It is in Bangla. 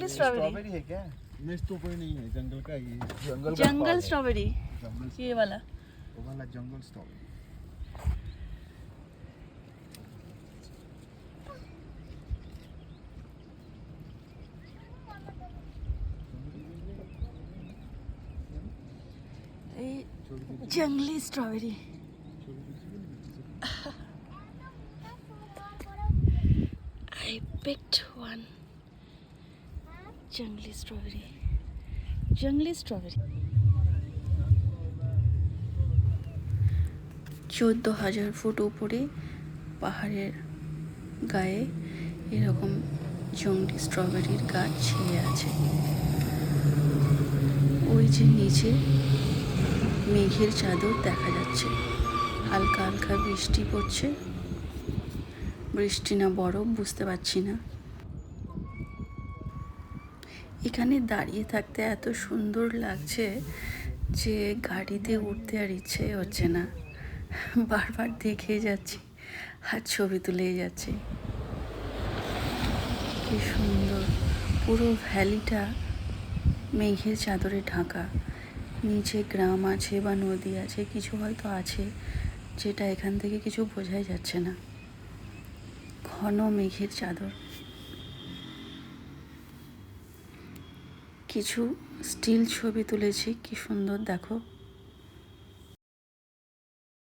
जंगली स्ट्रॉबेरी। स्ट्रॉबेरी है क्या? नहीं स्ट्रॉबेरी नहीं है, जंगल का ये जंगल का जंगल फल है। स्ट्रॉबेरी जंगल ये वाला। वो वाला जंगल स्ट्रॉबेरी। ये जंगली strawberry. I picked one jungly strawberry. Jungly strawberry. 14,000 foot উপরে পাহাড়ের গায়ে এরকম জংলি স্ট্রবেরির গাছ ছেয়ে আছে। ওই যে নিচে মেঘের চাদর দেখা যাচ্ছে, হালকা হালকা বৃষ্টি পড়ছে, বৃষ্টি না বরফ বুঝতে পারছি না। এখানে দাঁড়িয়ে থাকতে এত সুন্দর লাগছে যে গাড়িতে উঠতে আর ইচ্ছে হচ্ছে না, বারবার দেখে যাচ্ছি আর ছবি তুলেই যাচ্ছি। কি সুন্দর, পুরো ভ্যালিটা মেঘের চাদরে ঢাকা। নিচে গ্রাম আছে বা নদী আছে, কিছু হয়তো আছে যেটা এখান থেকে কিছু বোঝাই যাচ্ছে না। ঘন মেঘের চাদর। কিছু স্টিল ছবি তুলেছি, কি সুন্দর দেখো।